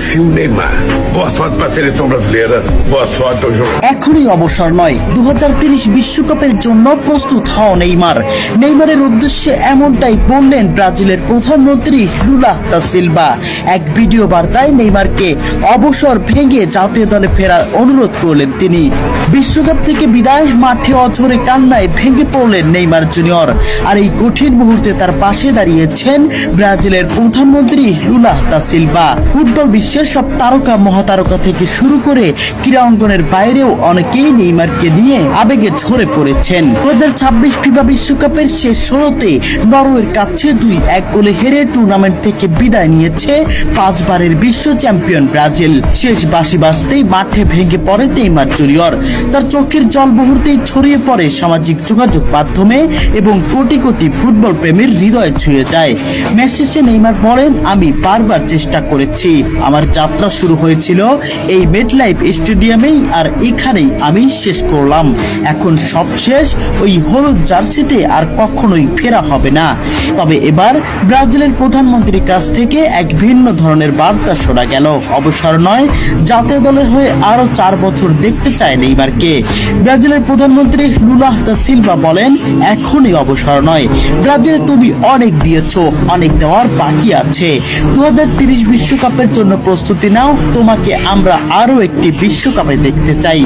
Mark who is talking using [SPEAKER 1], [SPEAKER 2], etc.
[SPEAKER 1] Perfil Neymar. Boa sorte pra seleção brasileira. Boa sorte ao jogo.
[SPEAKER 2] এখনই অবসর নয়, 2030 বিশ্বকাপের জন্য প্রস্তুত হও নেইমার। নেইমারের উদ্দেশ্যে এমনটাই বললেন ব্রাজিলের প্রধানমন্ত্রী লুলা দা সিলভা। এক ভিডিও বার্তায় নেইমারকে অবসর ভেঙে জাতীয় দলে ফেরার অনুরোধ করলেন তিনি। বিশ্বকাপ থেকে বিদায় মাঠে অঝরে কান্নায় ভেঙে পড়লেন নেইমার জুনিয়র। আর এই কঠিন মুহূর্তে তার পাশে দাঁড়িয়েছেন ব্রাজিলের প্রধানমন্ত্রী লুলা দা সিলভা। ফুটবল বিশ্বের সব তারকা মহাতারকা থেকে শুরু করে ক্রীড়া অঙ্গনের বাইরেও অনেকেই নেইমারকে নিয়ে আবেগে ঝরে পড়েছেন। 2026 ফিফা বিশ্বকাপের শেষ 16তে নরওয়ের কাছে 2-1 গোলে হেরে টুর্নামেন্ট থেকে বিদায় নিয়েছে 5 বারের বিশ্ব চ্যাম্পিয়ন ব্রাজিল। শেষ বাঁশি বাজতেই মাঠে ভেঙে পড়ে নেইমার জুনিয়র। তার চোখের জল মুহূর্তেই ছড়িয়ে পড়ে সামাজিক যোগাযোগ মাধ্যমে এবং কোটি কোটি ফুটবল প্রেমীর হৃদয় ছুঁয়ে যায়। ম্যাচ শেষে নেইমার বলেন, আমি বারবার চেষ্টা করেছি। আমার যাত্রা শুরু হয়েছিল এই মেটলাইফ স্টেডিয়ামেই, আর এখানেই আমি শেষ করলাম। এখন সব শেষ। ওই হলুদ জার্সিতে আর কখনোই ফেরা হবে না। তবে এবার ব্রাজিলের প্রধানমন্ত্রীর কাছ থেকে এক ভিন্ন ধরনের বার্তা শোনা গেল। অবসর নয়, জাতীয় দলের হয়ে আরো 4 বছর দেখতে চায় নেইমারকে। ব্রাজিলের প্রধানমন্ত্রী লুলা দা সিলভা বলেন, এখনই অবসর নয়। ব্রাজিল তুমি অনেক দিয়েছো, অনেক দেওয়ার বাকি আছে। 2030 বিশ্বকাপের জন্য প্রস্তুতি নাও। তোমাকে আমরা আরো একটি বিশ্বকাপে দেখতে চাই।